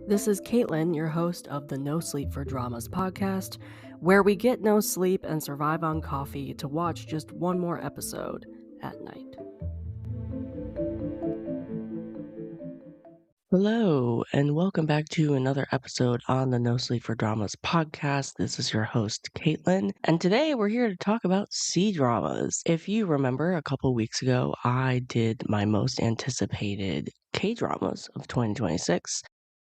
This is Caitlin, your host of the No Sleep for Dramas podcast, where we get no sleep and survive on coffee to watch just one more episode at night. Hello, and welcome back to another episode on the No Sleep for Dramas podcast. This is your host, Caitlin, and today we're here to talk about C-dramas. If you remember, a couple weeks ago, I did my most anticipated K-dramas of 2026,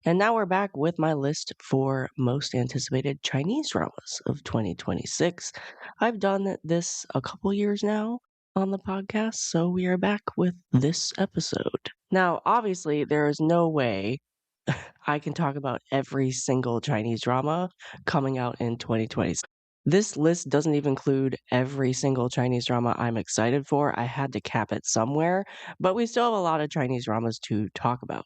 and now we're back with my list for most anticipated Chinese dramas of 2026. I've done this a couple years now on the podcast, so we are back with this episode. Now, obviously, there is no way I can talk about every single Chinese drama coming out in 2026. This list doesn't even include every single Chinese drama I'm excited for. I had to cap it somewhere, but we still have a lot of Chinese dramas to talk about.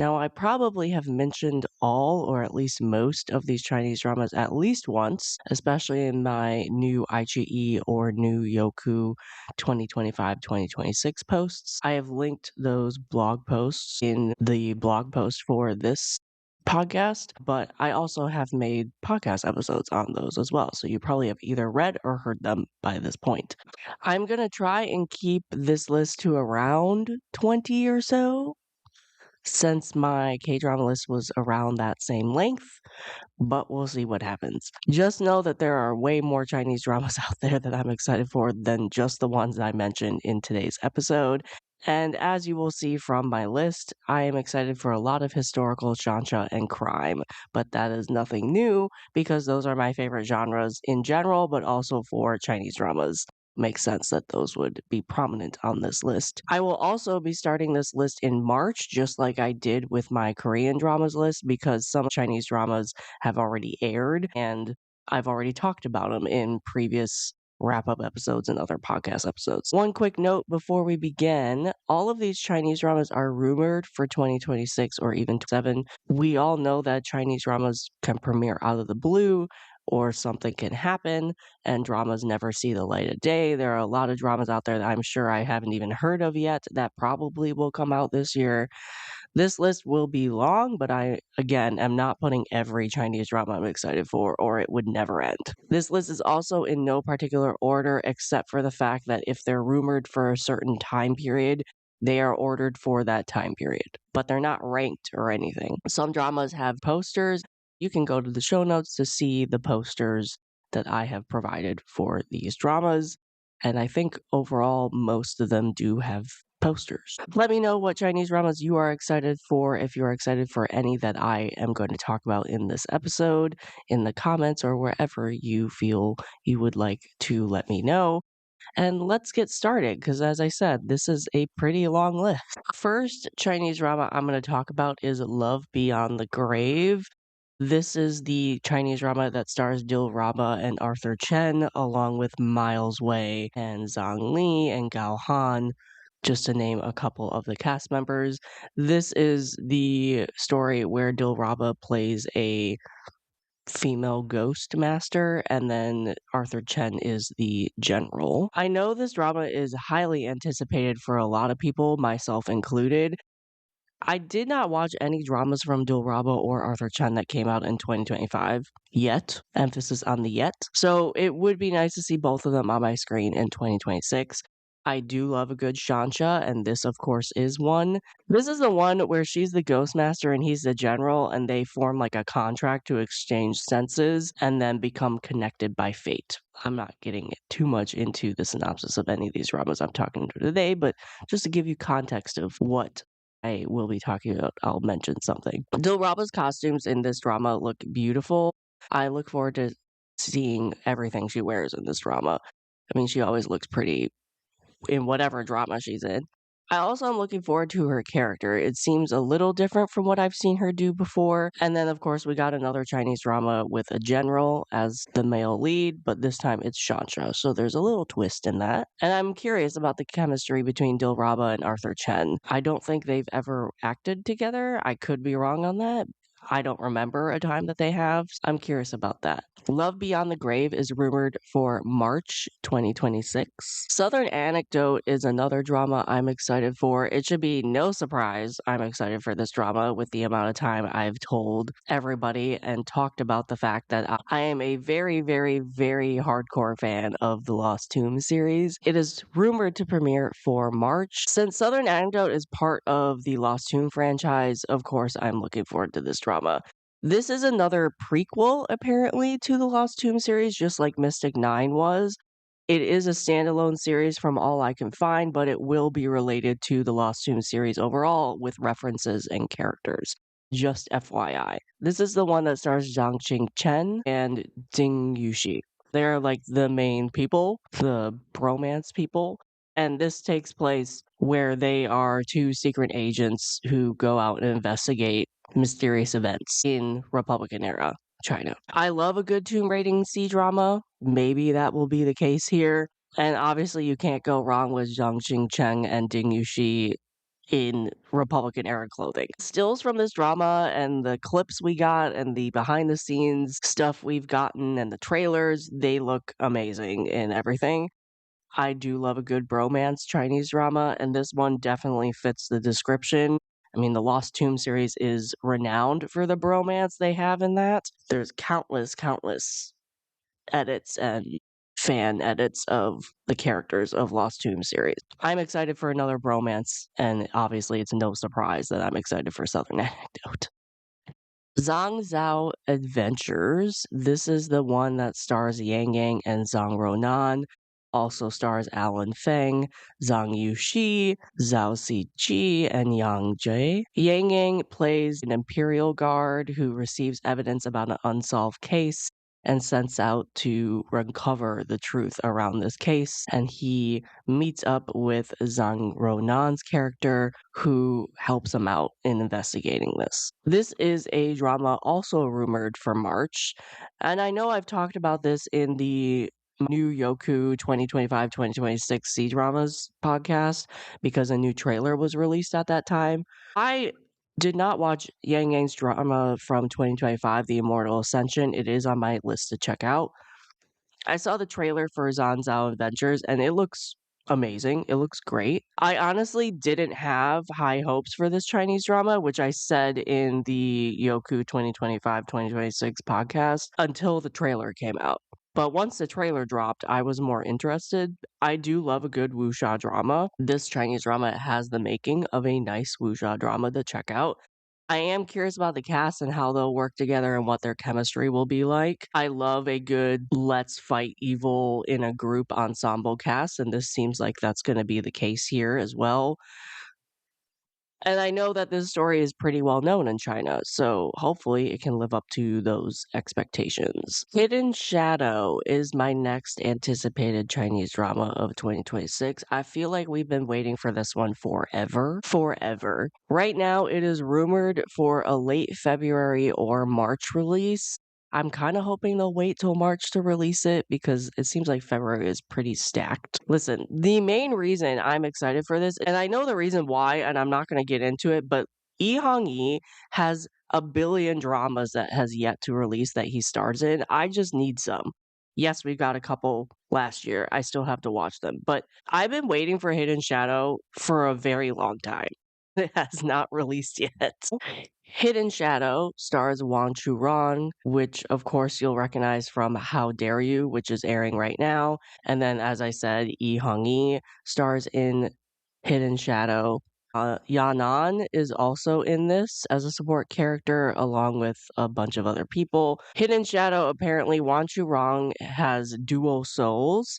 Now, I probably have mentioned all or at least most of these Chinese dramas at least once, especially in my new iQIYI or new Youku 2025-2026 posts. I have linked those blog posts in the blog post for this podcast, but I also have made podcast episodes on those as well. So you probably have either read or heard them by this point. I'm going to try and keep this list to around 20 or so, since my K-drama list was around that same length, but we'll see what happens. Just know that there are way more Chinese dramas out there that I'm excited for than just the ones I mentioned in today's episode. And as you will see from my list, I am excited for a lot of historical, shanxia, and crime, but that is nothing new because those are my favorite genres in general, but also for Chinese dramas. Makes sense that those would be prominent on this list. I will also be starting this list in March, just like I did with my Korean dramas list, because some Chinese dramas have already aired and I've already talked about them in previous wrap-up episodes and other podcast episodes. One quick note before we begin, all of these Chinese dramas are rumored for 2026 or even 2027. We all know that Chinese dramas can premiere out of the blue, or something can happen and dramas never see the light of day. There are a lot of dramas out there that I'm sure I haven't even heard of yet that probably will come out this year. This list will be long, but I, again, am not putting every Chinese drama I'm excited for, or it would never end. This list is also in no particular order, except for the fact that if they're rumored for a certain time period, they are ordered for that time period, but they're not ranked or anything. Some dramas have posters. You can go to the show notes to see the posters that I have provided for these dramas. And I think overall, most of them do have posters. Let me know what Chinese dramas you are excited for, if you are excited for any that I am going to talk about in this episode, in the comments, or wherever you feel you would like to let me know. And let's get started, because as I said, this is a pretty long list. First Chinese drama I'm going to talk about is Love Beyond the Grave. This is the Chinese drama that stars Cdrama and Arthur Chen, along with Miles Wei and Zhang Li and Gao Han, just to name a couple of the cast members. This is the story where Cdrama plays a female ghost master, and then Arthur Chen is the general. I know this drama is highly anticipated for a lot of people, myself included. I did not watch any dramas from Cdrama or Arthur Chen that came out in 2025 yet. Emphasis on the yet. So it would be nice to see both of them on my screen in 2026. I do love a good shanxia, and this, of course, is one. This is the one where she's the ghost master and he's the general, and they form like a contract to exchange senses and then become connected by fate. I'm not getting too much into the synopsis of any of these dramas I'm talking to today, but just to give you context of what I will be talking about, I'll mention something. Dilraba's costumes in this drama look beautiful. I look forward to seeing everything she wears in this drama. I mean, she always looks pretty in whatever drama she's in. I also am looking forward to her character. It seems a little different from what I've seen her do before. And then, of course, we got another Chinese drama with a general as the male lead, but this time it's shanxia, so there's a little twist in that. And I'm curious about the chemistry between Cdrama and Arthur Chen. I don't think they've ever acted together. I could be wrong on that. I don't remember a time that they have. I'm curious about that. Love Beyond the Grave is rumored for March 2026. Southern Anecdote is another drama I'm excited for. It should be no surprise I'm excited for this drama with the amount of time I've told everybody and talked about the fact that I am a very, very, very hardcore fan of the Lost Tomb series. It is rumored to premiere for March. Since Southern Anecdote is part of the Lost Tomb franchise, of course, I'm looking forward to this drama. This is another prequel, apparently, to the Lost Tomb series, just like Mystic 9 was. It is a standalone series from all I can find, but it will be related to the Lost Tomb series overall with references and characters. Just FYI. This is the one that stars Zhang Qing Chen and Ding Yushi. They're like the main people, the bromance people. And this takes place where they are two secret agents who go out and investigate mysterious events in Republican era China. I love a good Tomb Raiding Cdrama. Maybe that will be the case here. And obviously, you can't go wrong with Zhang Xingcheng and Ding Yuxi in Republican era clothing. Stills from this drama and the clips we got and the behind the scenes stuff we've gotten and the trailers, they look amazing in everything. I do love a good bromance Chinese drama, and this one definitely fits the description. I mean, the Lost Tomb series is renowned for the bromance they have in that. There's countless edits and fan edits of the characters of Lost Tomb series. I'm excited for another bromance, and obviously it's no surprise that I'm excited for Southern Anecdote. Zhang Zhao Adventures. This is the one that stars Yang Yang and Zhang Ronan. Also stars Alan Feng, Zhang Yuxi, Zhao Ziqi, and Yang Jie. Yang Yang plays an Imperial Guard who receives evidence about an unsolved case and sets out to uncover the truth around this case. And he meets up with Zhang Ronan's character, who helps him out in investigating this. This is a drama also rumored for March, and I know I've talked about this in the new Yoku 2025-2026 Cdramas podcast because a new trailer was released at that time. I did not watch Yang Yang's drama from 2025, The Immortal Ascension. It is on my list to check out. I saw the trailer for Zanzao Adventures and it looks amazing. It looks great. I honestly didn't have high hopes for this Chinese drama, which I said in the Yoku 2025-2026 podcast until the trailer came out. But once the trailer dropped, I was more interested. I do love a good wuxia drama. This Chinese drama has the making of a nice wuxia drama to check out. I am curious about the cast and how they'll work together and what their chemistry will be like. I love a good let's fight evil in a group ensemble cast, and this seems like that's going to be the case here as well. And I know that this story is pretty well known in China, so hopefully it can live up to those expectations. Hidden Shadow is my next anticipated Chinese drama of 2026. I feel like we've been waiting for this one forever. Forever. Right now, it is rumored for a late February or March release. I'm kind of hoping they'll wait till March to release it because it seems like February is pretty stacked. Listen, the main reason I'm excited for this, and I know the reason why, and I'm not going to get into it, but Yi Hong Yi has a billion dramas that has yet to release that he stars in. I just need some. Yes, we got a couple last year. I still have to watch them, but I've been waiting for Hidden Shadow for a very long time. It has not released yet. Hidden Shadow stars Wang Churan, which of course you'll recognize from How Dare You, which is airing right now. And then, as I said, Yi Hong Yi stars in Hidden Shadow. Yanan is also in this as a support character, along with a bunch of other people. Hidden Shadow, apparently, Wang Churan has dual souls,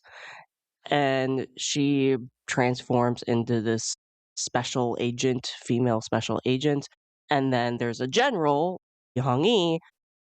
and she transforms into this special agent, female special agent. And then there's a general, Hong Yi.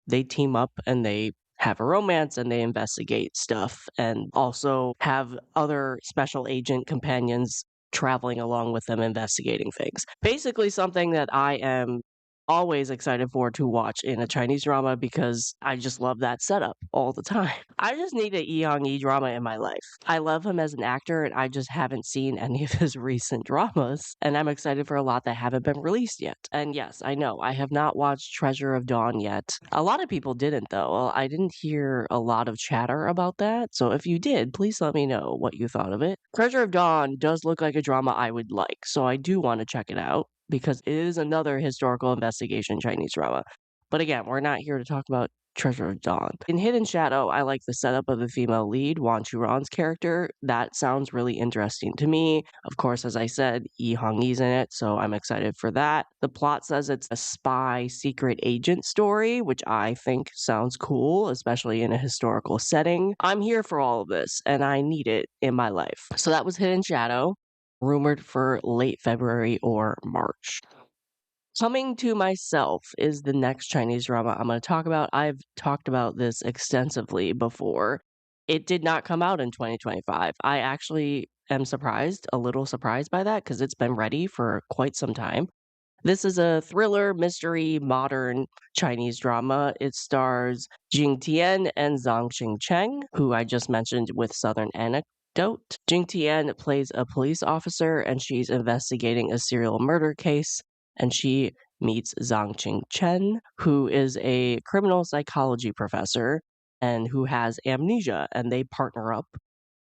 They team up and they have a romance and they investigate stuff and also have other special agent companions traveling along with them investigating things. Basically, something that I am always excited for to watch in a Chinese drama because I just love that setup all the time. I just need a Lee Hong-yi drama in my life. I love him as an actor and I just haven't seen any of his recent dramas, and I'm excited for a lot that haven't been released yet. And yes, I know I have not watched Treasure of Dawn yet. A lot of people didn't though. Well, I didn't hear a lot of chatter about that. So if you did, please let me know what you thought of it. Treasure of Dawn does look like a drama I would like, so I do want to check it out because it is another historical investigation Chinese drama. But again, we're not here to talk about Treasure of Dawn. In Hidden Shadow, I like the setup of the female lead, Wan Churan's character. That sounds really interesting to me. Of course, as I said, Yi Hong-yi's in it, so I'm excited for that. The plot says it's a spy secret agent story, which I think sounds cool, especially in a historical setting. I'm here for all of this, and I need it in my life. So that was Hidden Shadow, rumored for late February or March. Coming to Myself is the next Chinese drama I'm going to talk about. I've talked about this extensively before. It did not come out in 2025. I actually am surprised, a little surprised by that, because it's been ready for quite some time. This is a thriller, mystery, modern Chinese drama. It stars Jing Tian and Zhang Xingcheng, who I just mentioned with Southern Anecdote. Jing Tian plays a police officer and she's investigating a serial murder case. And she meets Zhang Qingchen, who is a criminal psychology professor and who has amnesia. And they partner up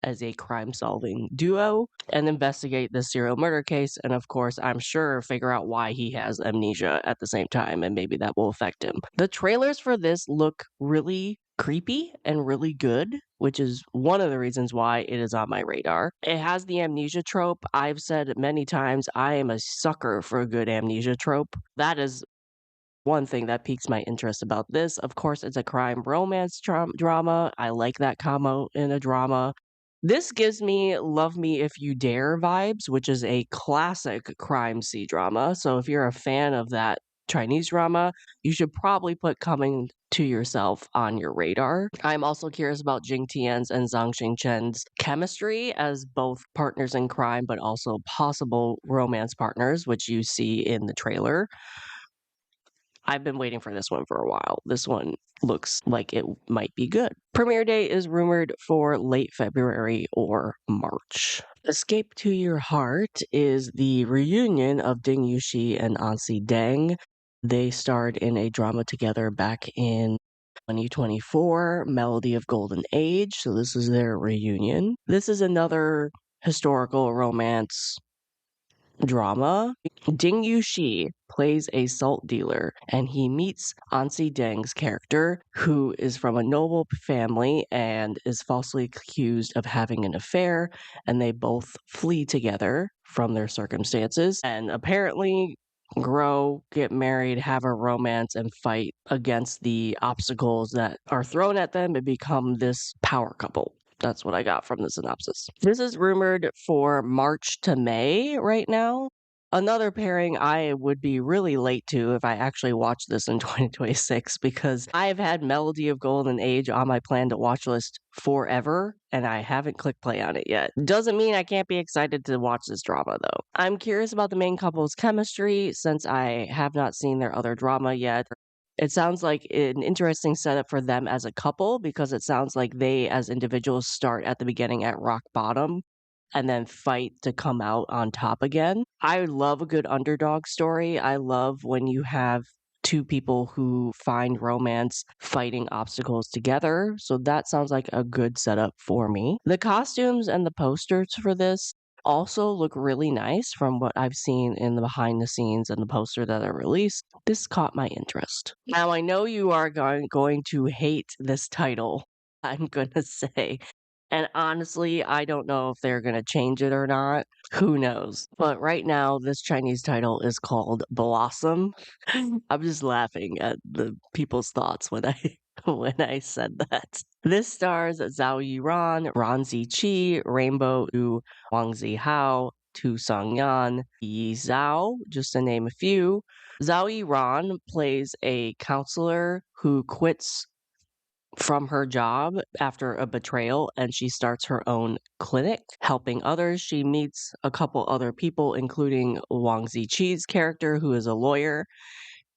as a crime solving duo and investigate the serial murder case. And of course, I'm sure figure out why he has amnesia at the same time, and maybe that will affect him. The trailers for this look really creepy and really good, which is one of the reasons why it is on my radar. It has the amnesia trope. I've said many times I am a sucker for a good amnesia trope. That is one thing that piques my interest about this. Of course, it's a crime romance drama. I like that combo in a drama. This gives me Love Me If You Dare vibes, which is a classic crime C drama. So if you're a fan of that Chinese drama, you should probably put Coming to Yourself on your radar. I'm also curious about Jing Tian's and Zhang Xingchen's chemistry as both partners in crime, but also possible romance partners, which you see in the trailer. I've been waiting for this one for a while. This one looks like it might be good. Premiere date is rumored for late February or March. Escape to Your Heart is the reunion of Ding Yuxi and Ansi Deng. They starred in a drama together back in 2024, Melody of Golden Age. So this is their reunion. This is another historical romance drama. Ding Yuxi plays a salt dealer and he meets Ansi Deng's character, who is from a noble family and is falsely accused of having an affair, and they both flee together from their circumstances and apparently grow, get married, have a romance, and fight against the obstacles that are thrown at them and become this power couple. That's what I got from the synopsis. This is rumored for March to May right now. Another pairing I would be really late to if I actually watched this in 2026 because I've had Melody of Golden Age on my plan to watch list forever and I haven't clicked play on it yet. Doesn't mean I can't be excited to watch this drama though. I'm curious about the main couple's chemistry since I have not seen their other drama yet. It sounds like an interesting setup for them as a couple because it sounds like they, as individuals, start at the beginning at rock bottom and then fight to come out on top again. I love a good underdog story. I love when you have two people who find romance fighting obstacles together. So that sounds like a good setup for me. The costumes and the posters for this also look really nice from what I've seen in the behind the scenes and the poster that are released. This caught my interest. Now, I know you are going to hate this title, I'm going to say. And honestly, I don't know if they're going to change it or not. Who knows? But right now, this Chinese title is called Blossom. I'm just laughing at the people's thoughts when I when I said that. This stars Zhao Yiran, Ran Ziqi, Rainbow Yu, Wang Zihao, Tu Sangyan, Yi Zhao, just to name a few. Zhao Yiran plays a counselor who quits from her job after a betrayal and she starts her own clinic helping others. She meets a couple other people, including Wang Ziqi's character, who is a lawyer,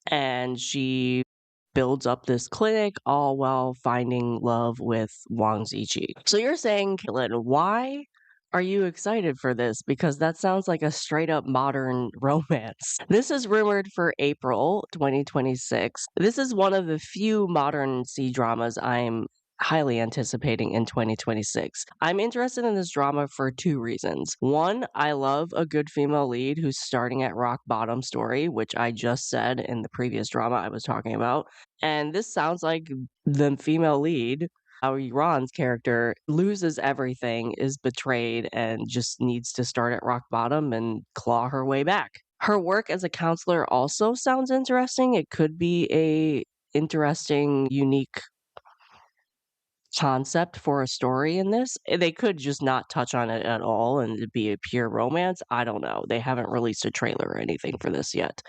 and she builds up this clinic all while finding love with Wang Ziqi. So you're saying, Caitlin, why are you excited for this? Because that sounds like a straight up modern romance. This is rumored for April 2026. This is one of the few modern C dramas I'm highly anticipating in 2026. I'm interested in this drama for two reasons. One, I love a good female lead who's starting at rock bottom story, which I just said in the previous drama I was talking about. And this sounds like the female lead, our Iran's character, loses everything, is betrayed, and just needs to start at rock bottom and claw her way back. Her work as a counselor also sounds interesting. It could be a interesting, unique concept for a story in this. They could just not touch on it at all and it'd be a pure romance. I don't know. They haven't released a trailer or anything for this yet.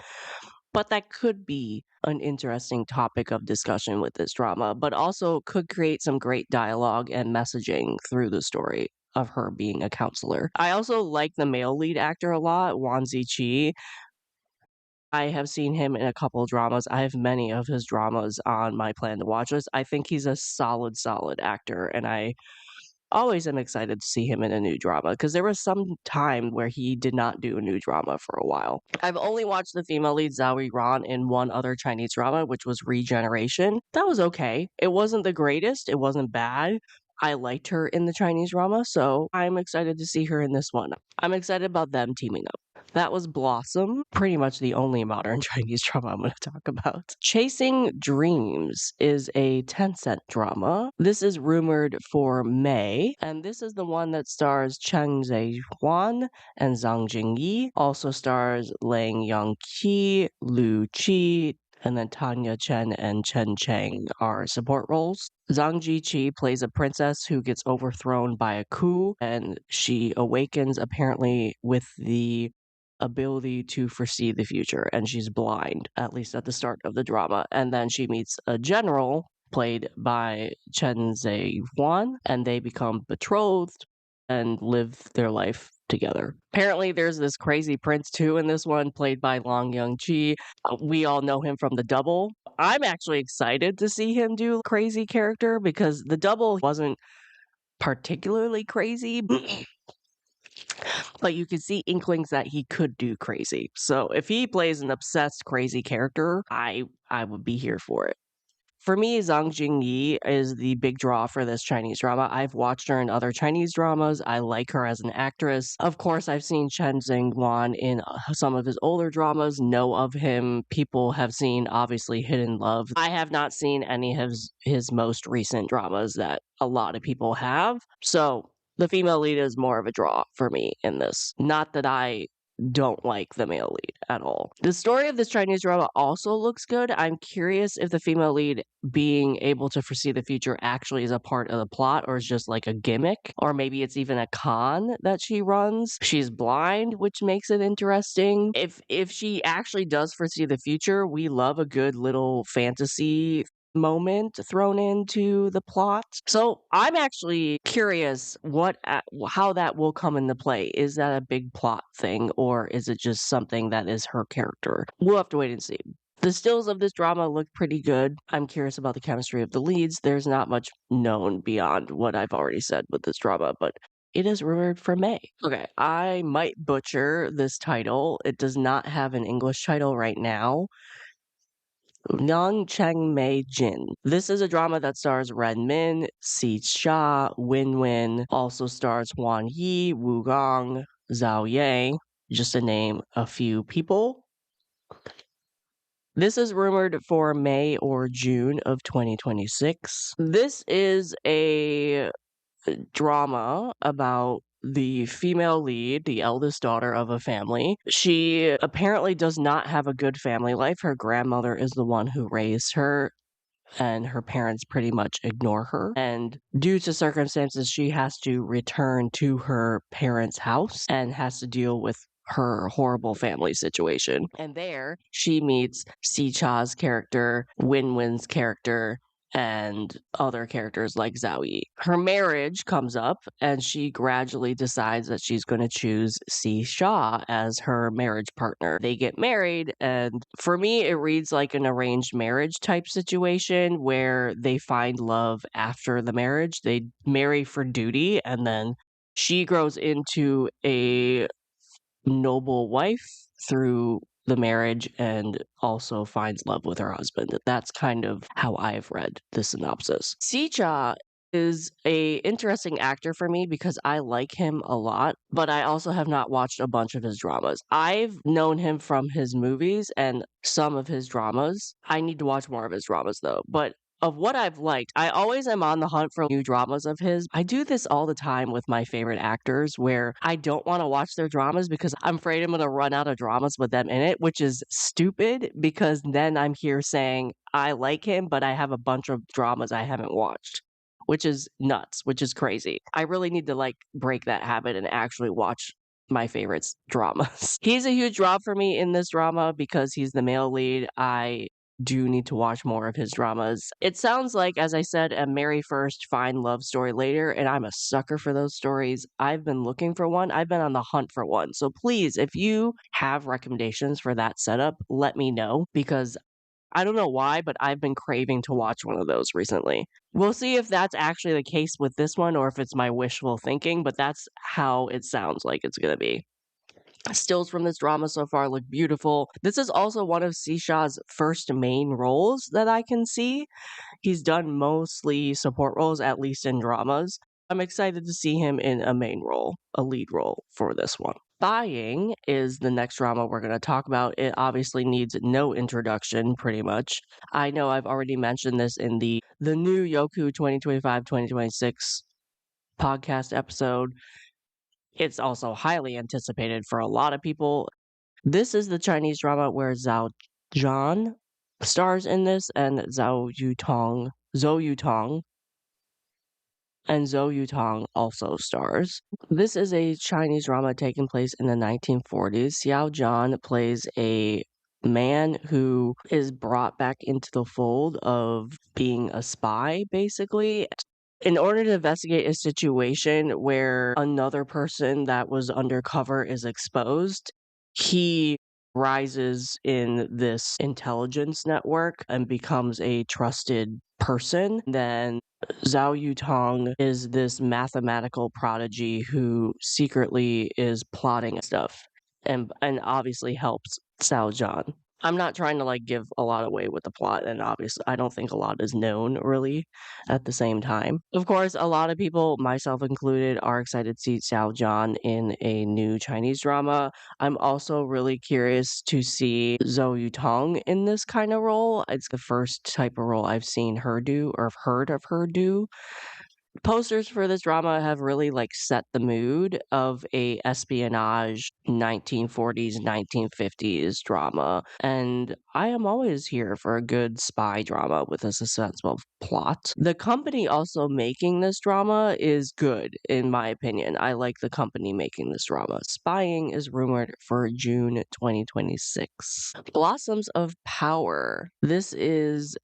But that could be an interesting topic of discussion with this drama, but also could create some great dialogue and messaging through the story of her being a counselor. I also like the male lead actor a lot, Wan Ziqi. I have seen him in a couple dramas. I have many of his dramas on my plan to watch list. I think he's a solid actor, and I always am excited to see him in a new drama because there was some time where he did not do a new drama for a while. I've only watched the female lead Zhao Ran in one other Chinese drama, which was Regeneration. That was okay. It wasn't the greatest. It wasn't bad. I liked her in the Chinese drama, so I'm excited to see her in this one. I'm excited about them teaming up. That was Blossom, pretty much the only modern Chinese drama I'm going to talk about. Chasing Dreams is a Tencent drama. This is rumored for May, and this is the one that stars Cheng Zhe-huan and Zhang Jingyi. Also stars Lang Yongqi, Lu Qi, and then Tanya Chen and Chen Chang are support roles. Zhang Jiqi plays a princess who gets overthrown by a coup, and she awakens apparently with the ability to foresee the future, and she's blind, at least at the start of the drama. And then she meets a general played by Chen Zhe-huan, and they become betrothed and live their life together. Apparently, there's this crazy prince too in this one, played by Long Young-chi. We all know him from The Double. I'm actually excited to see him do a crazy character because The Double wasn't particularly crazy, but you can see inklings that he could do crazy. So if he plays an obsessed crazy character, I would be here for it. For me, Zhang Jingyi is the big draw for this Chinese drama. I've watched her in other Chinese dramas. I like her as an actress. Of course, I've seen Chen Xingguan in some of his older dramas, know of him. People have seen, obviously, Hidden Love. I have not seen any of his most recent dramas that a lot of people have. So the female lead is more of a draw for me in this. Not that I don't like the male lead at all. The story of this Chinese drama also looks good. I'm curious if the female lead being able to foresee the future actually is a part of the plot or is just like a gimmick, or maybe it's even a con that she runs. She's blind, which makes it interesting. If she actually does foresee the future, we love a good little fantasy moment thrown into the plot. So I'm actually curious how that will come into play. Is that a big plot thing or is it just something that is her character? We'll have to wait and see. The stills of this drama look pretty good. I'm curious about the chemistry of the leads. There's not much known beyond what I've already said with this drama, but it is rumored for May. Okay, I might butcher this title. It does not have an English title right now. Yang Cheng Mei Jin. This is a drama that stars Ren Min, Si Xia, Win Win, also stars Huan Yi, Wu Gong, Zhao Ye, just to name a few people. This is rumored for May or June of 2026. This is a drama about the female lead, the eldest daughter of a family. She apparently does not have a good family life. Her grandmother is the one who raised her, and her parents pretty much ignore her. And due to circumstances, she has to return to her parents' house and has to deal with her horrible family situation. And there, she meets Si Cha's character, Win Win's character, and other characters like Zhao Yi. Her marriage comes up, and she gradually decides that she's going to choose Si Sha as her marriage partner. They get married, and for me, it reads like an arranged marriage type situation where they find love after the marriage. They marry for duty, and then she grows into a noble wife through the marriage and also finds love with her husband. That's kind of how I've read the synopsis. Sicha is a interesting actor for me because I like him a lot, but I also have not watched a bunch of his dramas. I've known him from his movies and some of his dramas. I need to watch more of his dramas though. But of what I've liked, I always am on the hunt for new dramas of his. I do this all the time with my favorite actors where I don't want to watch their dramas because I'm afraid I'm going to run out of dramas with them in it, which is stupid because then I'm here saying I like him, but I have a bunch of dramas I haven't watched, which is nuts, which is crazy. I really need to like break that habit and actually watch my favorites dramas. He's a huge draw for me in this drama because he's the male lead. I do need to watch more of his dramas. It sounds like, as I said, a marry first, find love story later, and I'm a sucker for those stories. I've been looking for one. I've been on the hunt for one. So please, if you have recommendations for that setup, let me know because I don't know why, but I've been craving to watch one of those recently. We'll see if that's actually the case with this one or if it's my wishful thinking, but that's how it sounds like it's going to be. Stills from this drama so far look beautiful. This is also one of Sisha's first main roles that I can see. He's done mostly support roles, at least in dramas. I'm excited to see him in a main role, a lead role for this one. Spying is the next drama we're going to talk about. It obviously needs no introduction, pretty much. I know I've already mentioned this in the new Yoku 2025-2026 podcast episode. It's also highly anticipated for a lot of people. This is the Chinese drama where Zhao Zhan stars in this, and Zhou Yutong also stars. This is a Chinese drama taking place in the 1940s. Xiao Zhan plays a man who is brought back into the fold of being a spy, basically, in order to investigate a situation where another person that was undercover is exposed. He rises in this intelligence network and becomes a trusted person. Then Zhao Yutong is this mathematical prodigy who secretly is plotting stuff and obviously helps Xiao Zhan. I'm not trying to like give a lot away with the plot, and obviously I don't think a lot is known really at the same time. Of course, a lot of people, myself included, are excited to see Xiao Zhan in a new Chinese drama. I'm also really curious to see Zhou Yutong in this kind of role. It's the first type of role I've seen her do or have heard of her do. Posters for this drama have really like set the mood of a espionage 1940s 1950s drama, and I am always here for a good spy drama with a suspenseful plot. The company also making this drama is good in my opinion. I like the company making this drama. Spying is rumored for June 2026. Blossoms of Power. This is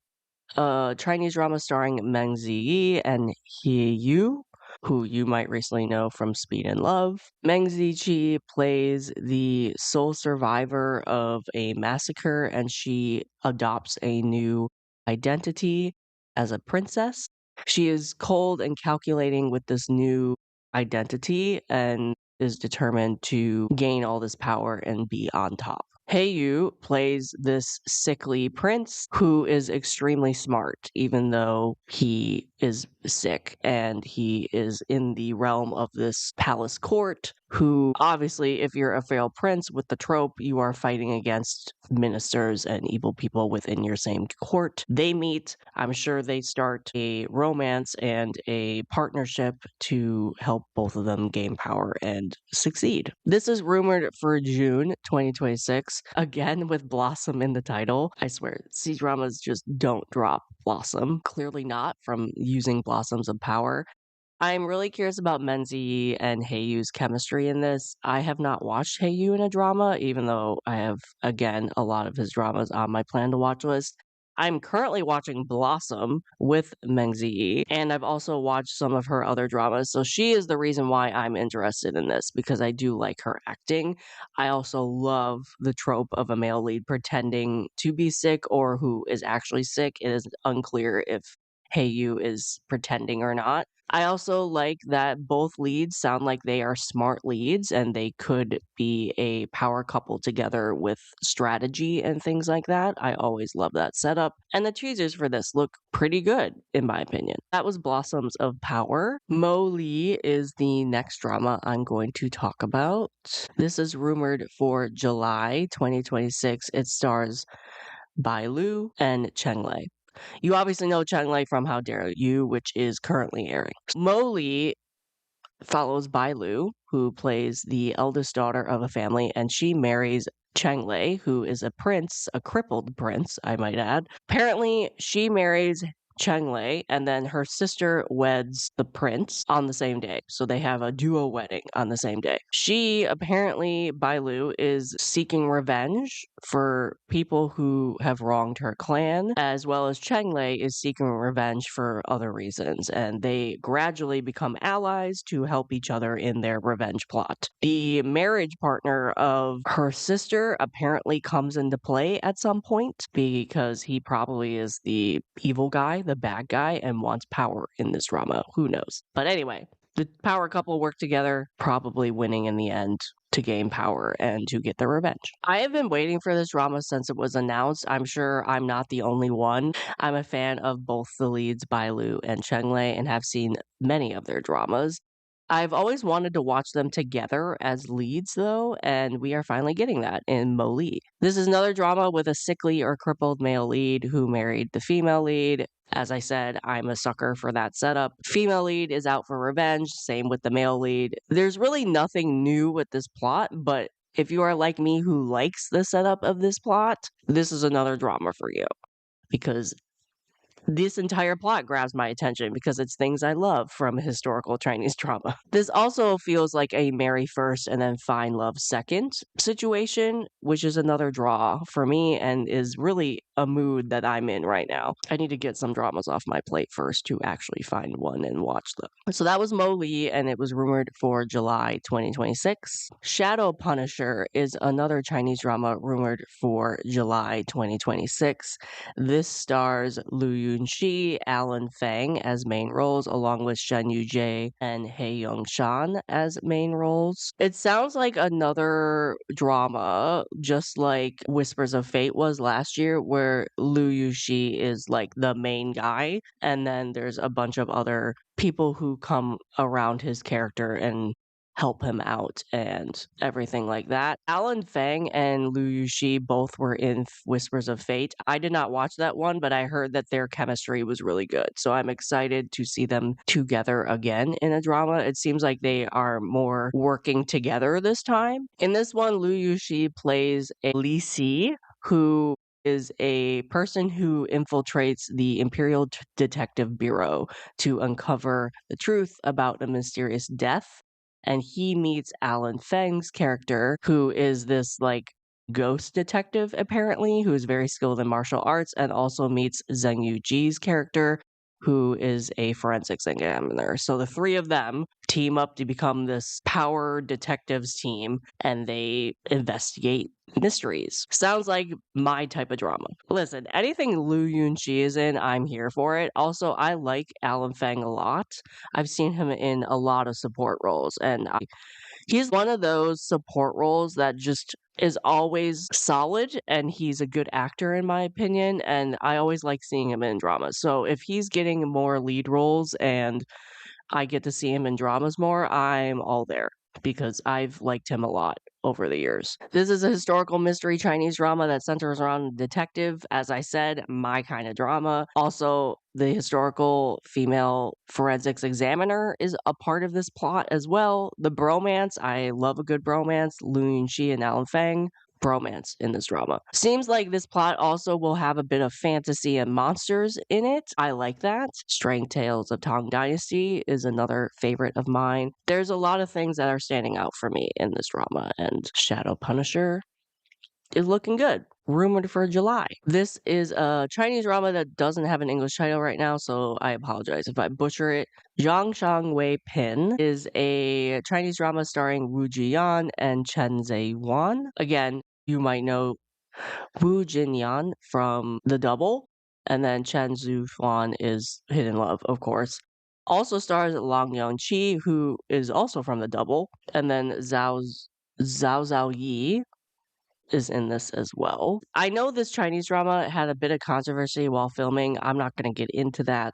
a Chinese drama starring Meng Ziyi and He Yu, who you might recently know from Speed and Love. Meng Ziyi plays the sole survivor of a massacre, and she adopts a new identity as a princess. She is cold and calculating with this new identity and is determined to gain all this power and be on top. Yu plays this sickly prince who is extremely smart, even though he is sick and he is in the realm of this palace court. Who, obviously, if you're a failed prince with the trope, you are fighting against ministers and evil people within your same court. They meet. I'm sure they start a romance and a partnership to help both of them gain power and succeed. This is rumored for June 2026, again with Blossom in the title. I swear, C-dramas just don't drop Blossom. Clearly not from using Blossoms of Power. I'm really curious about Menzi and Heiyu's chemistry in this. I have not watched Heiyu in a drama, even though I have, again, a lot of his dramas on my plan to watch list. I'm currently watching Blossom with Meng Ziyi, and I've also watched some of her other dramas. So she is the reason why I'm interested in this because I do like her acting. I also love the trope of a male lead pretending to be sick or who is actually sick. It is unclear if Haeyu is pretending or not. I also like that both leads sound like they are smart leads and they could be a power couple together with strategy and things like that. I always love that setup. And the teasers for this look pretty good, in my opinion. That was Blossoms of Power. Mo Lee is the next drama I'm going to talk about. This is rumored for July 2026. It stars Bai Lu and Cheng Lei. You obviously know Cheng Lei from How Dare You, which is currently airing. Mo Lee follows Bai Lu, who plays the eldest daughter of a family, and she marries Cheng Lei, who is a prince, a crippled prince, I might add. Apparently, she marries Cheng Lei, and then her sister weds the prince on the same day. So they have a duo wedding on the same day. She apparently, Bailu, is seeking revenge for people who have wronged her clan, as well as Cheng Lei is seeking revenge for other reasons, and they gradually become allies to help each other in their revenge plot. The marriage partner of her sister apparently comes into play at some point because he probably is the evil guy, the bad guy, and wants power in this drama. Who knows? But anyway, the power couple work together, probably winning in the end to gain power and to get their revenge. I have been waiting for this drama since it was announced. I'm sure I'm not the only one. I'm a fan of both the leads, Bailu and Cheng Lei, and have seen many of their dramas. I've always wanted to watch them together as leads, though, and we are finally getting that in Mo Lee. This is another drama with a sickly or crippled male lead who married the female lead. As I said, I'm a sucker for that setup. Female lead is out for revenge, same with the male lead. There's really nothing new with this plot, but if you are like me who likes the setup of this plot, this is another drama for you because this entire plot grabs my attention because it's things I love from historical Chinese drama. This also feels like a marry first and then find love second situation, which is another draw for me and is really a mood that I'm in right now. I need to get some dramas off my plate first to actually find one and watch them. So that was Mo Lee, and it was rumored for July 2026. Shadow Punisher is another Chinese drama rumored for July 2026. This stars Lu Yunxi, Alan Fang as main roles, along with Shen Yujie and Hei Yongshan as main roles. It sounds like another drama, just like Whispers of Fate was last year, where Lu Yunxi is like the main guy, and then there's a bunch of other people who come around his character and help him out and everything like that. Alan Fang and Lu Yuxi both were in Whispers of Fate. I did not watch that one, but I heard that their chemistry was really good. So I'm excited to see them together again in a drama. It seems like they are more working together this time. In this one, Lu Yuxi plays a Li Si who is a person who infiltrates the Imperial Detective Bureau to uncover the truth about a mysterious death, and he meets Alan Feng's character, who is this like ghost detective apparently, who is very skilled in martial arts, and also meets Zheng Yuji's character, who is a forensics examiner. So the three of them team up to become this power detectives team, and they investigate mysteries. Sounds like my type of drama. Listen, anything Lu Yunxi is in, I'm here for it. Also, I like Alan Feng a lot. I've seen him in a lot of support roles, and he's one of those support roles that just is always solid, and he's a good actor in my opinion, and I always like seeing him in dramas. So if he's getting more lead roles and I get to see him in dramas more, I'm all there because I've liked him a lot over the years. This is a historical mystery Chinese drama that centers around a detective. As I said, my kind of drama. Also, the historical female forensics examiner is a part of this plot as well. The bromance, I love a good bromance. Lu Yunxi and Alan Feng. Bromance in this drama. Seems like this plot also will have a bit of fantasy and monsters in it. I like that. Straying Tales of Tang Dynasty is another favorite of mine. There's a lot of things that are standing out for me in this drama, and Shadow Punisher is looking good. rumored for July. This is a Chinese drama that doesn't have an English title right now, so I apologize if I butcher it. Zhang Shang Wei Pin is a Chinese drama starring Wu Jian and Chen Zhe-wan. Again, you might know Wu Jinyan from The Double, and then Chen Zhu-wan is Hidden Love, of course. Also stars Lang Yongqi, who is also from The Double, and then Zhao Yi is in this as well. I know this Chinese drama had a bit of controversy while filming. I'm not going to get into that.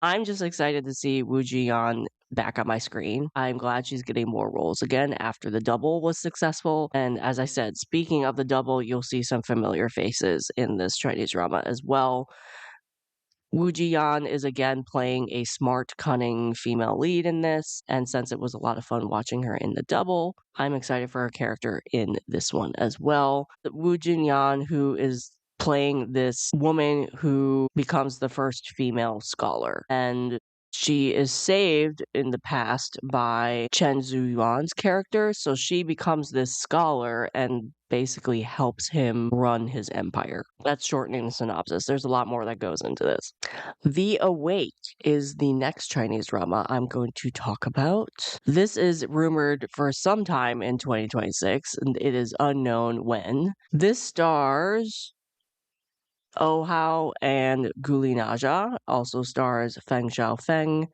I'm just excited to see Wu Jian back on my screen. I'm glad she's getting more roles again after The Double was successful. And as I said, speaking of The Double, you'll see some familiar faces in this Chinese drama as well. Wu Jian is again playing a smart, cunning female lead in this, and since it was a lot of fun watching her in The Double, I'm excited for her character in this one as well. Wu Jian, who is playing this woman who becomes the first female scholar, and she is saved in the past by Chen Zuyuan's character, so she becomes this scholar and basically helps him run his empire. That's shortening the synopsis. There's a lot more that goes into this. The Awake is the next Chinese drama I'm going to talk about. This is rumored for some time in 2026, and it is unknown when. This stars Oh Hao and Guli Naja, also stars Feng Xiaofeng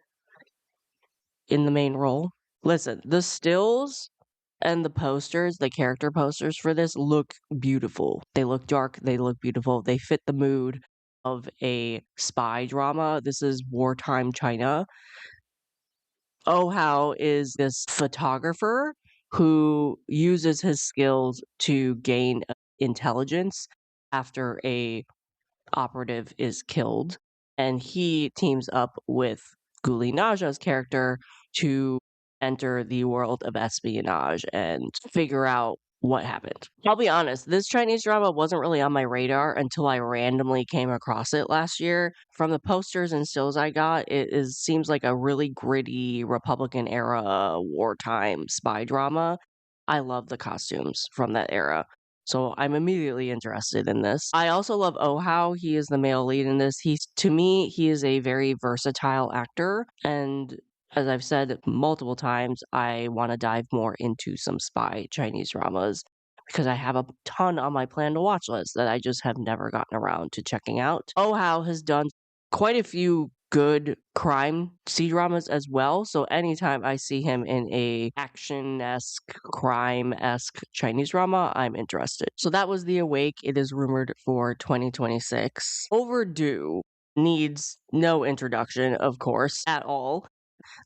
in the main role. Listen, the stills and the posters, the character posters for this look beautiful. They look dark, they look beautiful. They fit the mood of a spy drama. This is wartime China. Oh Hao is this photographer who uses his skills to gain intelligence after a operative is killed, and he teams up with Guli Naja's character to enter the world of espionage and figure out what happened. I'll be honest, this Chinese drama wasn't really on my radar until I randomly came across it last year. From the posters and stills I got, seems like a really gritty Republican era wartime spy drama. I love the costumes from that era. So I'm immediately interested in this. I also love Oh Hao. He is the male lead in this. To me, he is a very versatile actor. And as I've said multiple times, I want to dive more into some spy Chinese dramas because I have a ton on my plan to watch list that I just have never gotten around to checking out. Oh Hao has done quite a few good crime C-dramas as well. So anytime I see him in a action-esque, crime-esque Chinese drama, I'm interested. So that was The Awake. It is rumored for 2026. Overdue needs no introduction, of course, at all.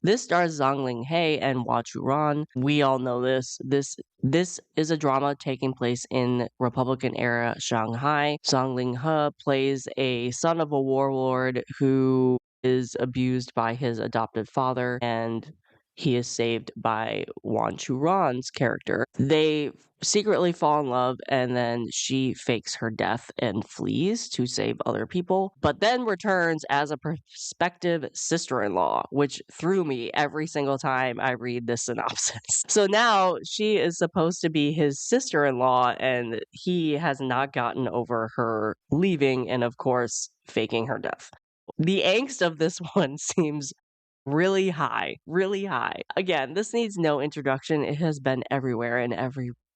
This stars Zhang Linghei and Hua Churan. We all know this. This is a drama taking place in Republican era Shanghai. Zhang Linghei plays a son of a warlord who is abused by his adoptive father, and he is saved by Wan Churan's character. They secretly fall in love, and then she fakes her death and flees to save other people, but then returns as a prospective sister-in-law, which threw me every single time I read this synopsis. So now she is supposed to be his sister-in-law, and he has not gotten over her leaving and, of course, faking her death. The angst of this one seems really high, really high. Again, this needs no introduction. It has been everywhere, and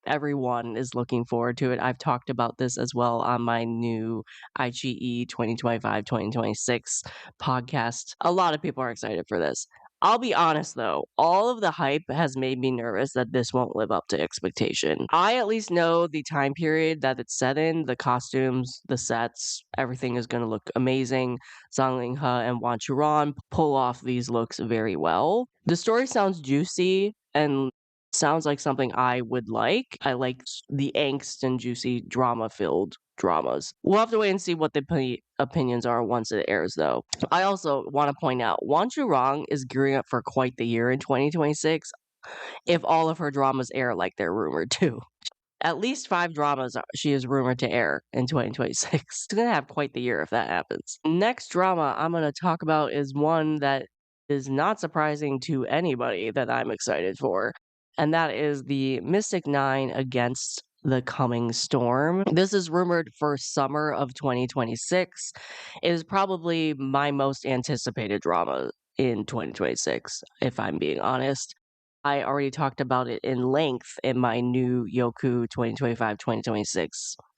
everyone is looking forward to it. I've talked about this as well on my new IGE 2025-2026 podcast. A lot of people are excited for this. I'll be honest though, all of the hype has made me nervous that this won't live up to expectation. I at least know the time period that it's set in, the costumes, the sets, everything is going to look amazing. Zhang Linghei and Wan Churan pull off these looks very well. The story sounds juicy and sounds like something I would like. I like the angst and juicy drama-filled dramas. We'll have to wait and see what the opinions are once it airs, though. I also want to point out, Wan Churan is gearing up for quite the year in 2026 if all of her dramas air like they're rumored to. At least 5 dramas she is rumored to air in 2026. It's going to have quite the year if that happens. Next drama I'm going to talk about is one that is not surprising to anybody that I'm excited for, and that is the Mystic 9 Against The Coming Storm. This is rumored for summer of 2026. It is probably my most anticipated drama in 2026, if I'm being honest. I already talked about it in length in my new Yoku 2025-2026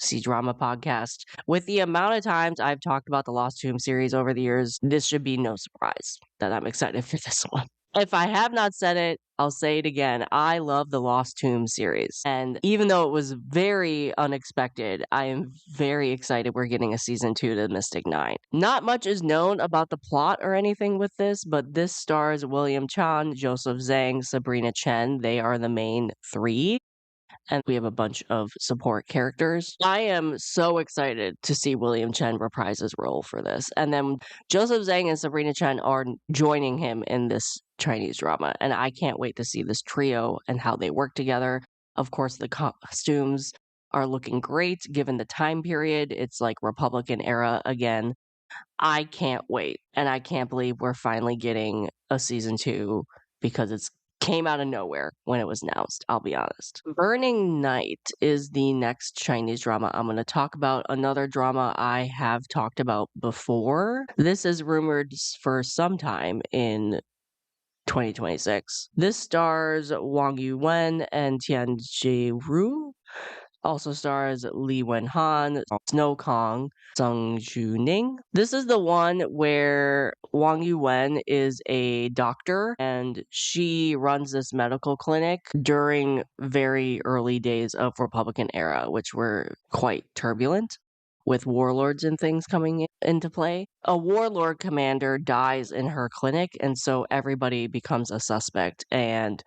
Cdrama podcast. With the amount of times I've talked about the Lost Tomb series over the years, this should be no surprise that I'm excited for this one. If I have not said it, I'll say it again. I love the Lost Tomb series. And even though it was very unexpected, I am very excited we're getting a season 2 to Mystic 9. Not much is known about the plot or anything with this, but this stars William Chan, Joseph Zhang, Sabrina Chen. They are the main three. And we have a bunch of support characters. I am so excited to see William Chen reprise his role for this. And then Joseph Zhang and Sabrina Chen are joining him in this Chinese drama. And I can't wait to see this trio and how they work together. Of course, the costumes are looking great given the time period. It's like Republican era again. I can't wait. And I can't believe we're finally getting a season 2 because it's came out of nowhere when it was announced, I'll be honest. Burning Night is the next Chinese drama I'm going to talk about. Another drama I have talked about before. This is rumored for some time in 2026. This stars Wang Yuwen and Tian Ru. Also stars Li Wenhan, Snow Kong, Sung Juning. This is the one where Wang Yuwen is a doctor and she runs this medical clinic during very early days of Republican era, which were quite turbulent with warlords and things coming into play. A warlord commander dies in her clinic, and so everybody becomes a suspect, and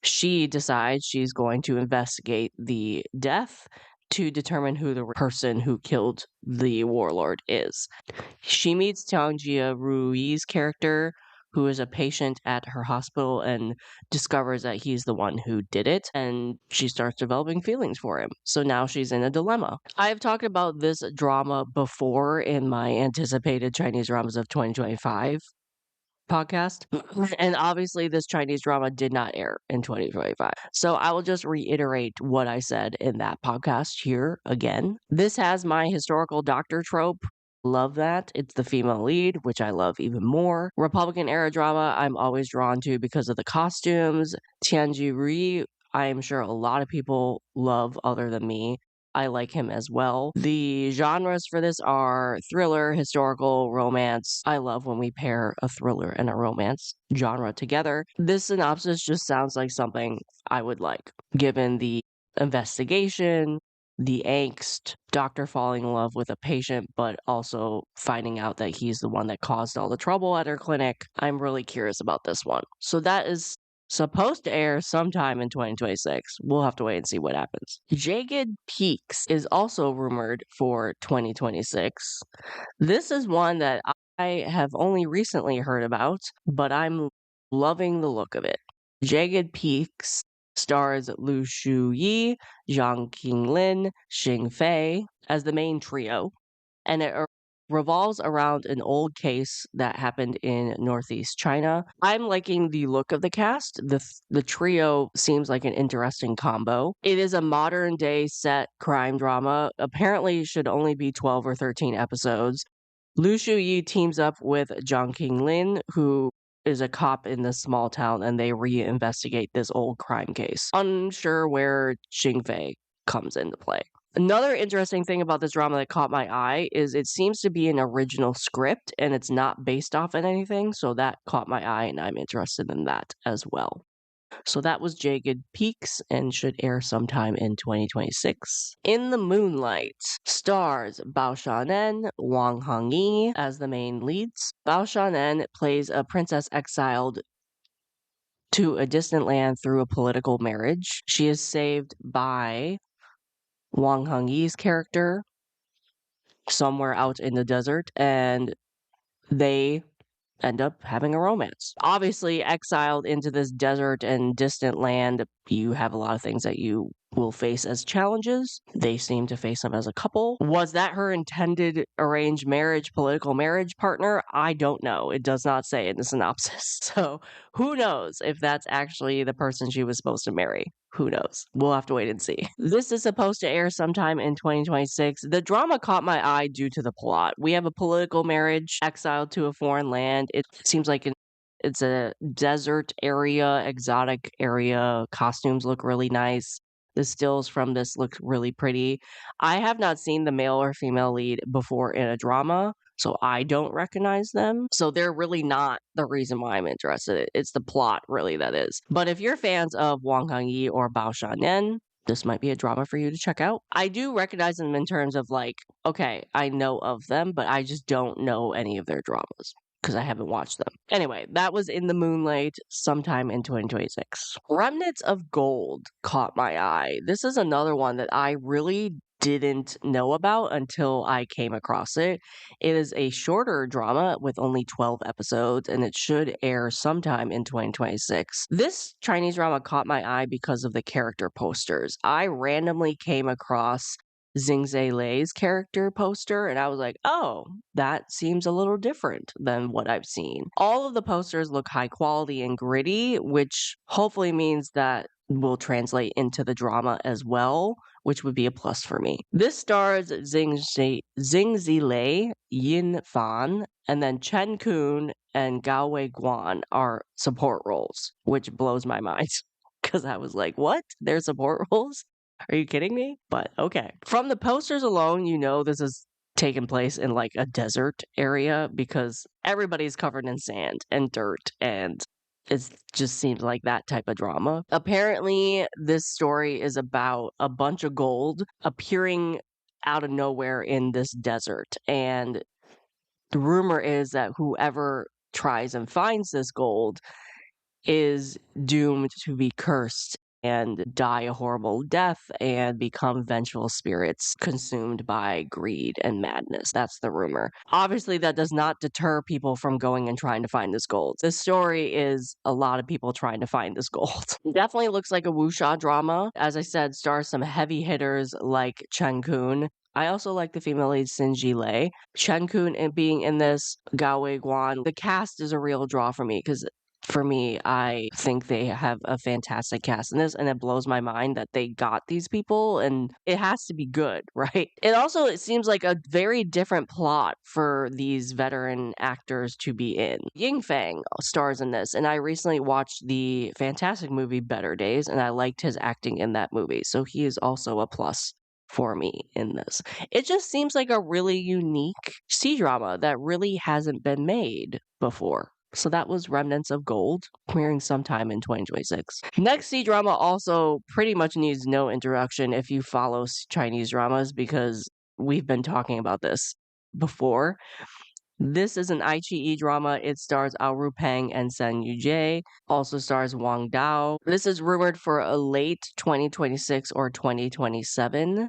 she decides she's going to investigate the death to determine who the person who killed the warlord is. She meets Tangjia Rui's character, who is a patient at her hospital, and discovers that he's the one who did it, and she starts developing feelings for him. So now she's in a dilemma. I've talked about this drama before in my anticipated Chinese dramas of 2025 podcast. And obviously, this Chinese drama did not air in 2025. So I will just reiterate what I said in that podcast here again. This has my historical doctor trope. Love that. It's the female lead, which I love even more. Republican era drama, I'm always drawn to because of the costumes. Tianji Ri, I am sure a lot of people love other than me. I like him as well. The genres for this are thriller, historical, romance. I love when we pair a thriller and a romance genre together. This synopsis just sounds like something I would like, given the investigation, the angst, doctor falling in love with a patient, but also finding out that he's the one that caused all the trouble at her clinic. I'm really curious about this one. So that is supposed to air sometime in 2026. We'll have to wait and see what happens. Jagged Peaks is also rumored for 2026. This is one that I have only recently heard about, but I'm loving the look of it. Jagged Peaks stars Lu Shuyi, Zhang Qinglin, Xing Fei as the main trio, and it revolves around an old case that happened in Northeast China. I'm liking the look of the cast. The trio seems like an interesting combo. It is a modern day set crime drama. Apparently it should only be 12 or 13 episodes. Lu Shuyi teams up with Zhang Qinglin, who is a cop in this small town, and they reinvestigate this old crime case. Unsure where Xing Fei comes into play. Another interesting thing about this drama that caught my eye is it seems to be an original script and it's not based off of anything, so that caught my eye and I'm interested in that as well. So that was Jagged Peaks and should air sometime in 2026. In the Moonlight stars Bao Shanen, Wang Hongyi as the main leads. Bao Shanen plays a princess exiled to a distant land through a political marriage. She is saved by Wang Hongyi's character somewhere out in the desert, and they end up having a romance. Obviously, exiled into this desert and distant land, you have a lot of things that you will face as challenges. They seem to face them as a couple. Was that her intended arranged marriage, political marriage partner? I don't know. It does not say in the synopsis. So who knows if that's actually the person she was supposed to marry. Who knows? We'll have to wait and see. This is supposed to air sometime in 2026. The drama caught my eye due to the plot. We have a political marriage, exiled to a foreign land. It seems like it's a desert area, exotic area. Costumes look really nice. The stills from this look really pretty. I have not seen the male or female lead before in a drama, so I don't recognize them. So they're really not the reason why I'm interested. It's the plot, really, that is. But if you're fans of Wang Hangyi or Bao Shanyan, this might be a drama for you to check out. I do recognize them in terms of like, okay, I know of them, but I just don't know any of their dramas because I haven't watched them. Anyway, that was In the Moonlight sometime in 2026. Remnants of Gold caught my eye. This is another one that I really didn't know about until I came across it. It is a shorter drama with only 12 episodes and it should air sometime in 2026. This Chinese drama caught my eye because of the character posters. I randomly came across Xingzhe Lei's character poster and I was like, oh, that seems a little different than what I've seen. All of the posters look high quality and gritty, which hopefully means that will translate into the drama as well, which would be a plus for me. This stars Xingzhi Lei, Yin Fan, and then Chen Kun and Gao Wei Guan are support roles, which blows my mind because I was like, what? They're support roles? Are you kidding me? But okay. From the posters alone, you know this is taking place in like a desert area because everybody's covered in sand and dirt and it just seems like that type of drama. Apparently, this story is about a bunch of gold appearing out of nowhere in this desert. And the rumor is that whoever tries and finds this gold is doomed to be cursed and die a horrible death and become vengeful spirits consumed by greed and madness. That's the rumor. Obviously, that does not deter people from going and trying to find this gold. This story is a lot of people trying to find this gold. Definitely looks like a wuxia drama. As I said, stars some heavy hitters like Chen Kun. I also like the female lead Xingzhi Lei. Chen Kun and being in this, Gao Wei Guan. The cast is a real draw for me because for me, I think they have a fantastic cast in this, and it blows my mind that they got these people, and it has to be good, right? It seems like a very different plot for these veteran actors to be in. Ying Fang stars in this, and I recently watched the fantastic movie Better Days, and I liked his acting in that movie, so he is also a plus for me in this. It just seems like a really unique C-drama that really hasn't been made before. So that was Remnants of Gold, premiering sometime in 2026. Next C-drama also pretty much needs no introduction if you follow Chinese dramas because we've been talking about this before. This is an iQIYI drama. It stars Ao Rupeng and Sen Yujie. Also stars Wang Dao. This is rumored for a late 2026 or 2027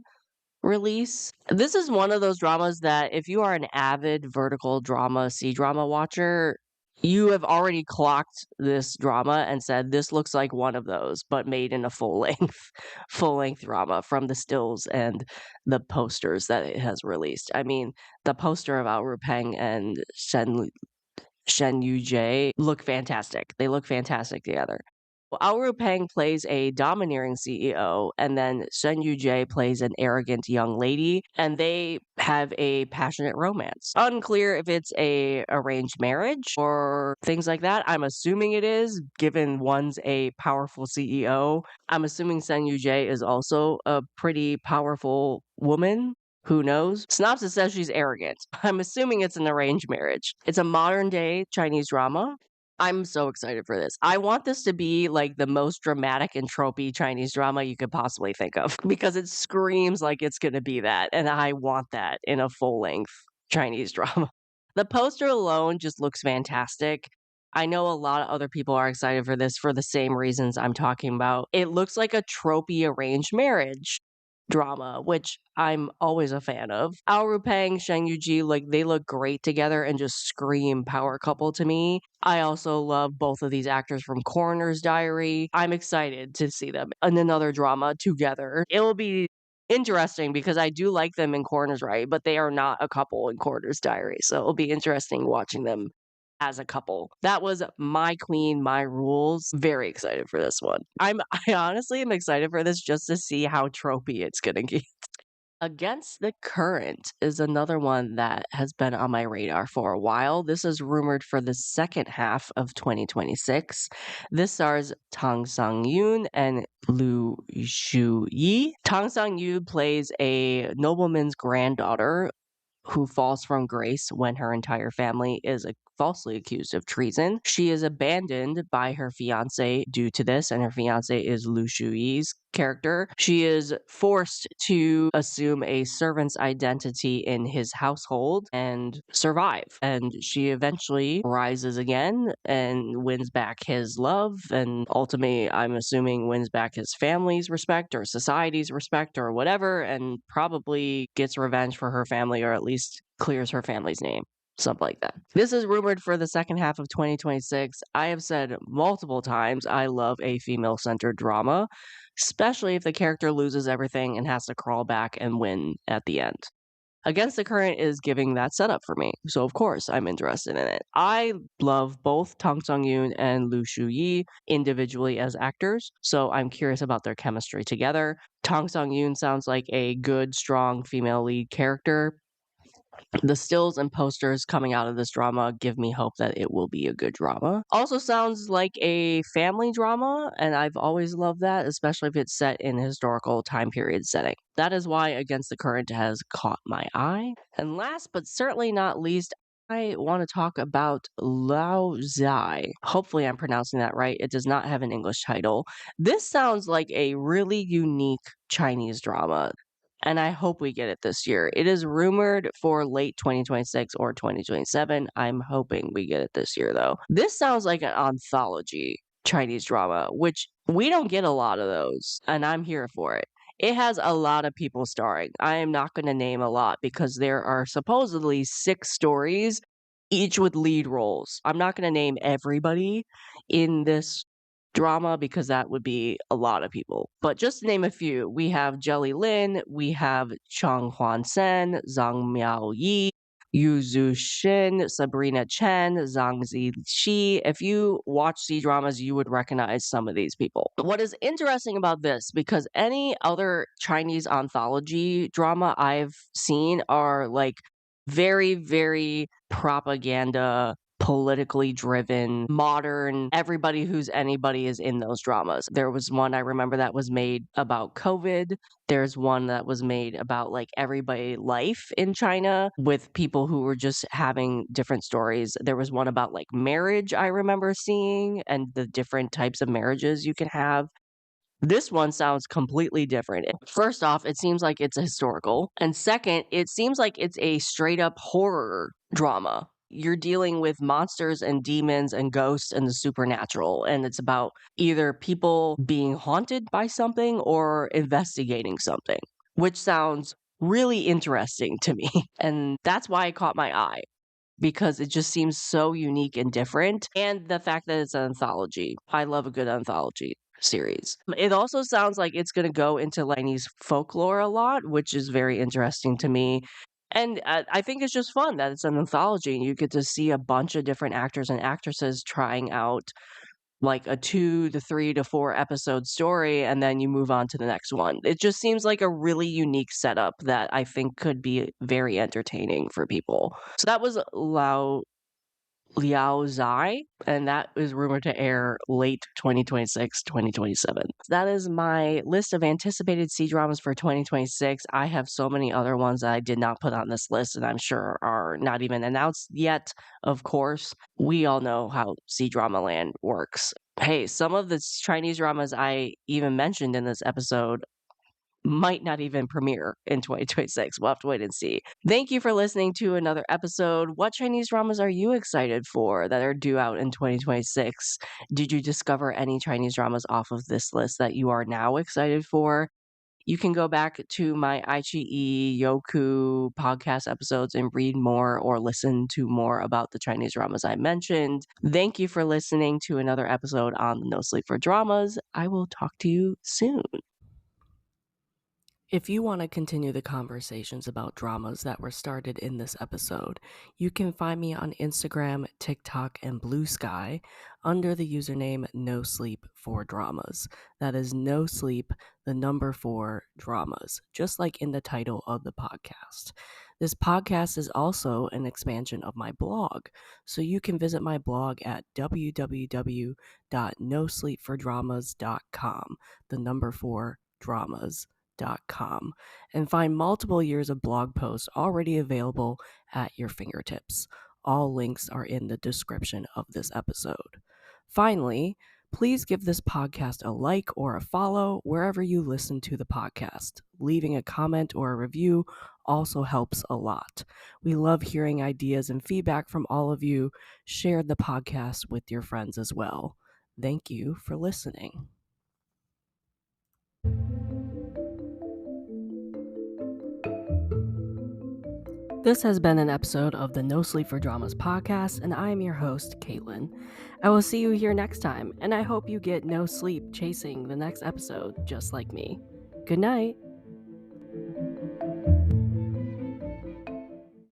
release. This is one of those dramas that if you are an avid vertical drama, C-drama watcher, you have already clocked this drama and said this looks like one of those, but made in a full length drama from the stills and the posters that it has released. I mean, the poster of Ao Rupeng and Shen Yujie look fantastic. They look fantastic together. Ao Rupeng plays a domineering CEO, and then Shen Yujie plays an arrogant young lady, and they have a passionate romance. Unclear if it's a arranged marriage or things like that. I'm assuming it is, given one's a powerful CEO. I'm assuming Shen Yujie is also a pretty powerful woman. Who knows? Synopsis says she's arrogant. I'm assuming it's an arranged marriage. It's a modern day Chinese drama. I'm so excited for this. I want this to be like the most dramatic and tropey Chinese drama you could possibly think of because it screams like it's going to be that. And I want that in a full length Chinese drama. The poster alone just looks fantastic. I know a lot of other people are excited for this for the same reasons I'm talking about. It looks like a tropey arranged marriage drama, which I'm always a fan of. Ao Rupeng, Shen Yuji, like they look great together and just scream power couple to me. I also love both of these actors from Coroner's Diary. I'm excited to see them in another drama together. It will be interesting because I do like them in Coroner's Diary, but they are not a couple in Coroner's Diary. So it'll be interesting watching them as a couple. That was my queen, my rules. Very excited for this one. I honestly am excited for this just to see how tropey it's gonna get. Against the Current is another one that has been on my radar for a while. This is rumored for the second half of 2026. This stars Tang Sang-yoon and Lu Shu-yi. Tang Sang-yoon plays a nobleman's granddaughter who falls from grace when her entire family is falsely accused of treason. She is abandoned by her fiance due to this, and her fiance is Lu Shuyi's character. She is forced to assume a servant's identity in his household and survive. And she eventually rises again and wins back his love, and ultimately, I'm assuming, wins back his family's respect or society's respect or whatever, and probably gets revenge for her family, or at least clears her family's name. Something like that. This is rumored for the second half of 2026. I have said multiple times I love a female centered drama, especially if the character loses everything and has to crawl back and win at the end. Against the Current is giving that setup for me, so of course I'm interested in it. I love both Tang Sung-yoon and Lu Shu-yi individually as actors, so I'm curious about their chemistry together. Tang Sung-yoon sounds like a good, strong female lead character. The stills and posters coming out of this drama give me hope that it will be a good drama. Also sounds like a family drama, and I've always loved that, especially if it's set in a historical time period setting. That is why Against the Current has caught my eye. And last but certainly not least, I want to talk about Lao Zai. Hopefully, I'm pronouncing that right. It does not have an English title. This sounds like a really unique Chinese drama, and I hope we get it this year. It is rumored for late 2026 or 2027. I'm hoping we get it this year, though. This sounds like an anthology Chinese drama, which we don't get a lot of those, and I'm here for it. It has a lot of people starring. I am not going to name a lot because there are supposedly 6 stories, each with lead roles. I'm not going to name everybody in this drama because that would be a lot of people. But just to name a few, we have Jelly Lin, we have Chang Huan Sen, Zhang Miao Yi, Yu Zhu Shin, Sabrina Chen, Zhang Ziqi. If you watch C-dramas, you would recognize some of these people. What is interesting about this, because any other Chinese anthology drama I've seen are like very, very propaganda, politically driven, modern, everybody who's anybody is in those dramas. There was one I remember that was made about COVID. There's one that was made about like everyday life in China with people who were just having different stories. There was one about like marriage I remember seeing and the different types of marriages you can have. This one sounds completely different. First off, it seems like it's a historical. And second, it seems like it's a straight up horror drama. You're dealing with monsters and demons and ghosts and the supernatural. And it's about either people being haunted by something or investigating something, which sounds really interesting to me. And that's why it caught my eye, because it just seems so unique and different. And the fact that it's an anthology. I love a good anthology series. It also sounds like it's going to go into Chinese folklore a lot, which is very interesting to me. And I think it's just fun that it's an anthology and you get to see a bunch of different actors and actresses trying out like a 2 to 3 to 4 episode story, and then you move on to the next one. It just seems like a really unique setup that I think could be very entertaining for people. So that was Liao Zai, and that is rumored to air late 2026, 2027. That is my list of anticipated C-dramas for 2026. I have so many other ones that I did not put on this list, and I'm sure are not even announced yet, of course. We all know how C-drama land works. Hey, some of the Chinese dramas I even mentioned in this episode might not even premiere in 2026. We'll have to wait and see. Thank you for listening to another episode. What Chinese dramas are you excited for that are due out in 2026? Did you discover any Chinese dramas off of this list that you are now excited for? You can go back to my Aichi Yoku podcast episodes and read more or listen to more about the Chinese dramas I mentioned. Thank you for listening to another episode on No Sleep for Dramas. I will talk to you soon. If you want to continue the conversations about dramas that were started in this episode, you can find me on Instagram, TikTok, and Blue Sky under the username No Sleep for Dramas. That is No Sleep, the number 4 dramas, just like in the title of the podcast. This podcast is also an expansion of my blog, so you can visit my blog at www.nosleepfordramas.com, the number 4 dramas.com, and find multiple years of blog posts already available at your fingertips. All links are in the description of this episode. Finally, please give this podcast a like or a follow wherever you listen to the podcast. Leaving a comment or a review also helps a lot. We love hearing ideas and feedback from all of you. Share the podcast with your friends as well. Thank you for listening. This has been an episode of the No Sleep for Dramas podcast, and I am your host, Caitlin. I will see you here next time, and I hope you get no sleep chasing the next episode just like me. Good night.